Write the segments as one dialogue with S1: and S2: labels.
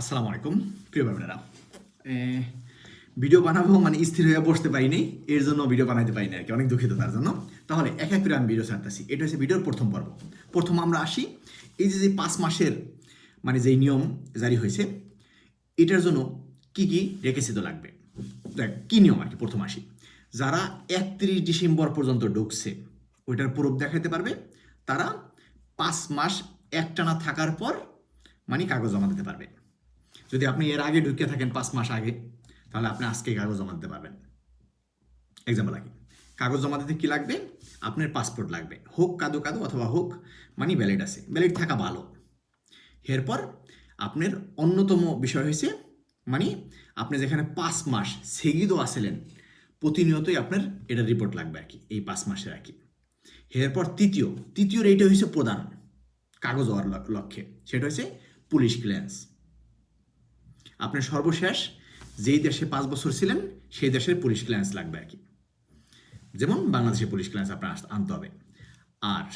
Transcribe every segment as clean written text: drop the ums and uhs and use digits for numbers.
S1: আসসালামু আলাইকুম প্রিয় ভাইরা, ভিডিও বানাবো মানে স্থির হয়ে বসতে পারিনি, এর জন্য ভিডিও বানাইতে পারিনি আর কি, অনেক দুঃখিত তার জন্য। তাহলে এক এক করে আমি ভিডিও ছাড়তেছি। এটা হচ্ছে ভিডিওর প্রথম পর্ব। প্রথম আমরা আসি এই যে 5 মাসের মানে যেই নিয়ম জারি হয়েছে, এটার জন্য কি কি রেখেছিত লাগবে। দেখ কী নিয়ম আর কি। প্রথম আসি, যারা 31 ডিসেম্বর পর্যন্ত ঢুকছে ওইটার প্রুফ দেখাইতে পারবে, তারা 5 মাস একটানা থাকার পর মানে কাগজ জমা দিতে পারবে। যদি আপনি এর আগে ঢুকে থাকেন 5 মাস আগে, তাহলে আপনি আজকে কাগজ জমা দিতে পারবেন। এক্সাম্পল আগে কাগজ জমা দিতে কী লাগবে? আপনার পাসপোর্ট লাগবে, হোক কাদো কাদো অথবা হোক মানে ভ্যালিড আছে, ভ্যালিড থাকা ভালো। এরপর আপনার অন্যতম বিষয় হয়েছে মানে আপনি যেখানে 5 মাস স্থগিত আসলেন, প্রতিনিয়তই আপনার এটা রিপোর্ট লাগবে আর কি, এই 5 মাসের আর কি। এরপর তৃতীয় এইটা হয়েছে প্রধান কাগজ হওয়ার লক্ষ্যে, সেটা হচ্ছে পুলিশ ক্লিয়ারেন্স। আপনার সর্বশেষ যেই দেশে 5 বছর ছিলেন সেই দেশের পুলিশ ক্লিয়ারেন্স লাগবে আর কি, যেমন বাংলাদেশের পুলিশ ক্লিয়ারেন্স আপনার আনতে হবে। আর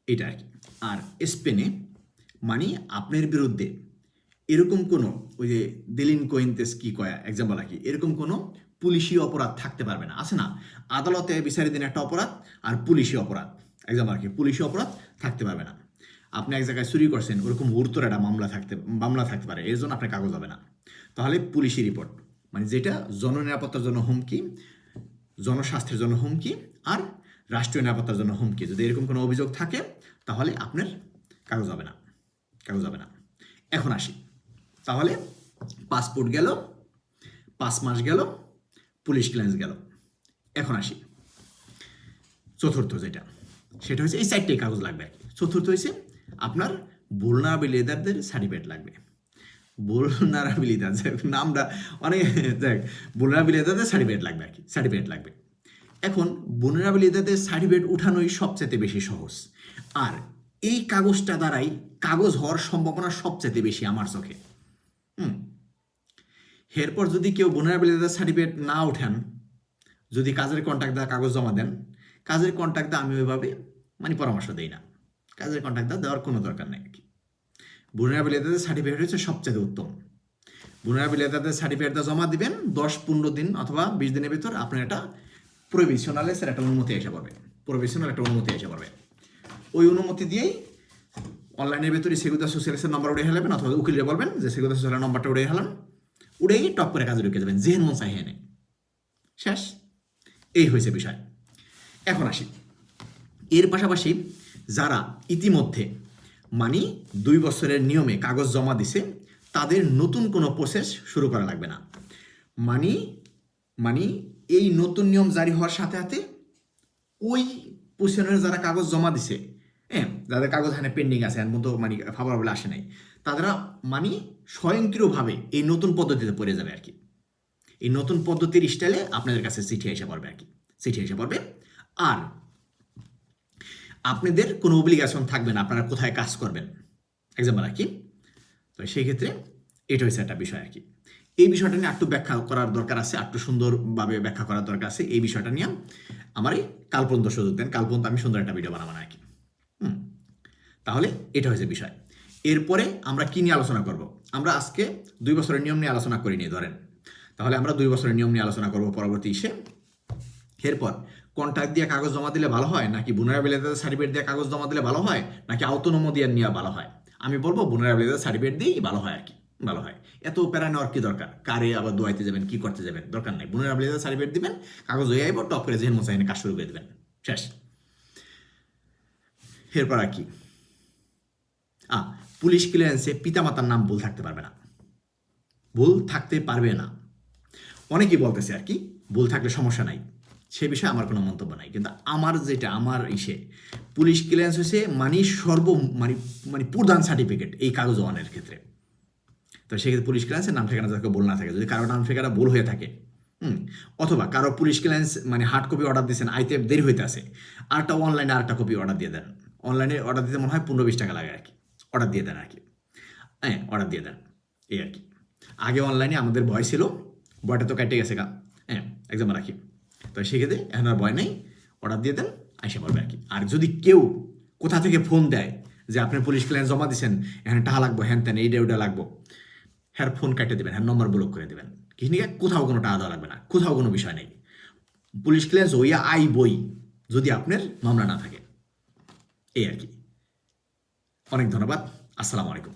S1: এটা আর কি। আর স্পেনে মানে আপনার বিরুদ্ধে এরকম কোনো ওই যে দেলিনকোয়েন্তেস কি কয়া এক্সাম্পল আর কি, এরকম কোনো পুলিশি অপরাধ থাকতে পারবে না। আছে না, আদালতে বিচারের দিন একটা অপরাধ আর পুলিশি অপরাধ, এক্সাম্পল আর কি, পুলিশি অপরাধ থাকতে পারবে না। আপনি এক জায়গায় চুরি করছেন, ওরকম গুরুতর একটা মামলা থাকতে পারে, এর জন্য আপনার কাগজ হবে না। তাহলে পুলিশি রিপোর্ট মানে যেটা জননিরাপত্তার জন্য হুমকি, জনস্বাস্থ্যের জন্য হুমকি আর রাষ্ট্রীয় নিরাপত্তার জন্য হুমকি, যদি এরকম কোনো অভিযোগ থাকে তাহলে আপনার কাগজ হবে না, কাগজ হবে না। এখন আসি, তাহলে পাসপোর্ট গেল, 5 মাস গেল, পুলিশ ক্লিয়ারেন্স গেল। এখন আসি চতুর্থ যেটা, সেটা হচ্ছে এই 4টে কাগজ লাগবে আর কি। চতুর্থ হয়েছে আপনার vulnerabilityদের সার্টিফিকেট লাগবে। vulnerability নামটা অনেক দেখ, vulnerabilityদের সার্টিফিকেট লাগবে আর কি, সার্টিফিকেট লাগবে। এখন vulnerabilityদের সার্টিফিকেট উঠানোই সবচেয়ে বেশি সহজ, আর এই কাগজটা দ্বারাই কাগজ হওয়ার সম্ভাবনা সবচেয়ে বেশি আমার চোখে। এরপর যদি কেউ vulnerability সার্টিফিকেট না উঠান, যদি কাজের কন্ট্রাক্ট দেওয়া কাগজ জমা দেন, কাজের কন্ট্রাক্ট আমি ওইভাবে মানে পরামর্শ দিই না, কাজের কন্ট্রাক্ট দেওয়ার কোনো দরকার নেই আর কি। vulnerability সার্টিফিকেট হচ্ছে সবচেয়ে উত্তম। vulnerability সার্টিফিকেটটা জমা দিবেন, 10-15 দিন অথবা 20 দিনের ভিতর আপনার একটা প্রভিশনালের একটা অনুমতি এসে পড়বে, প্রভিশনাল একটা অনুমতি এসে পড়বে। ওই অনুমতি দিয়েই অনলাইনের ভেতরে সেগুদা সোশ্যালিসের নাম্বার উড়ে হেলাবেন, অথবা উকিলরে বলবেন যে সেগুদা সোশ্যালের নাম্বারটা উড়ে হেলান, উড়েই টপ করে কাজে ঢুকে যাবেন, জেহেন মন চাই হেনে শেষ। এই হয়েছে বিষয়। এখন আসি, এর পাশাপাশি যারা ইতিমধ্যে মানে 2 বছরের নিয়মে কাগজ জমা দিছে, তাদের নতুন কোনো প্রসেস শুরু করা লাগবে না। মানে এই নতুন নিয়ম জারি হওয়ার সাথে সাথে ওই পজিশনের যারা কাগজ জমা দিছে, যাদের কাগজ এখানে পেন্ডিং আছে, এর মতো মানে ফাভারেবল আসে নাই, তারা মানে স্বয়ংক্রিয়ভাবে এই নতুন পদ্ধতিতে পড়ে যাবে আর কি। এই নতুন পদ্ধতির স্টাইলে আপনাদের কাছে চিঠি এসে পড়বে আর কি, চিঠি এসে পড়বে। আর আপনাদের কোনো অব্লিগেশন থাকবে না আপনারা কোথায় কাজ করবেন, এক্সাম্পল আর কি। তো সেই ক্ষেত্রে এটা হচ্ছে একটা বিষয় আর কি। এই বিষয়টা নিয়ে একটু ব্যাখ্যা করার দরকার আছে, একটু সুন্দরভাবে ব্যাখ্যা করার দরকার আছে। এই বিষয়টা নিয়ে আমার এই কাল পর্যন্ত সুযোগ দেন, কাল পর্যন্ত আমি সুন্দর একটা ভিডিও বানাবো আর কি। তাহলে এটা হয়েছে বিষয়। এরপরে আমরা কি নিয়ে আলোচনা করব? আমরা আজকে 2 বছরের নিয়ম নিয়ে আলোচনা করিনি ধরেন, তাহলে আমরা 2 বছরের নিয়ম নিয়ে আলোচনা করব পরবর্তী ইসে। এরপর কন্ট্রাক্ট দিয়ে কাগজ জমা দিলে ভালো হয়, নাকি vulnerability সার্টিফিকেট দিয়ে কাগজ জমা দিলে ভালো হয়, নাকি autonomy দিয়ে নেওয়া ভালো হয়? আমি বলবো vulnerability সার্টিফিকেট দিয়েই ভালো হয় আর কি, ভালো হয়। এত প্যারা নেওয়ার কি দরকার? কারে আবার দোয়াইতে যাবেন, কি করতে যাবেন, দরকার নাই। vulnerability সার্টিফিকেট দিবেন, কাগজ হয়ে আইব, টপ করে যেহেন মোসাইনে কাজ শুরু করে দেবেন, শেষ। এরপর আর কি, পুলিশ ক্লিয়ারেন্সে পিতামাতার নাম ভুল থাকতে পারবে না, ভুল থাকতে পারবে না। অনেকেই বলতেছে আর কি ভুল থাকলে সমস্যা নাই, সে বিষয়ে আমার কোনো মন্তব্য নাই। কিন্তু আমার যেটা আমার পুলিশ ক্লিয়ারেন্স হচ্ছে মানে প্রধান সার্টিফিকেট এই কাগজ ওয়ানের ক্ষেত্রে। তো সেক্ষেত্রে পুলিশ ক্লিয়ারেন্সের নাম ঠিকানা যাকে ভুল না থাকে, যদি কারো নাম ঠিকানা ভুল হয়ে থাকে, অথবা কারো পুলিশ ক্লিয়ারেন্স মানে হার্ড কপি অর্ডার দিয়েছেন, আইতে দেরি হইতে আছে, আরেকটা অনলাইনে আরেকটা কপি অর্ডার দিয়ে দেন। অনলাইনে অর্ডার দিতে মনে হয় 15-20 টাকা লাগে আর কি, অর্ডার দিয়ে দেন আর কি, অর্ডার দিয়ে দেন এই আর কি। আগে অনলাইনে আমাদের ভয় ছিল, ভয়টা তো কেটে গেছে এক্সাম্পল রাখি। তো সেক্ষেত্রে এখন আর ভয় নেই, অর্ডার দিয়ে দেন, আইসা পড়বে আর কি। আর যদি কেউ কোথা থেকে ফোন দেয় যে আপনার পুলিশ ক্লিয়ারেন্স জমা দিচ্ছেন, এখানে টাকা লাগবো, হ্যান ত্যান, এইটা ওটা লাগবো, হ্যার ফোন কাটে দেবেন, হ্যাঁ নম্বর ব্লক করে দেবেন। কিছু নিয়ে কোথাও কোনো টাকা দেওয়া লাগবে না, কোথাও কোনো বিষয় নেই। পুলিশ ক্লিয়ারেন্স হইয়া আই বই যদি আপনার মামলা না থাকে, এই আর কি। অনেক ধন্যবাদ, আসসালামু আলাইকুম।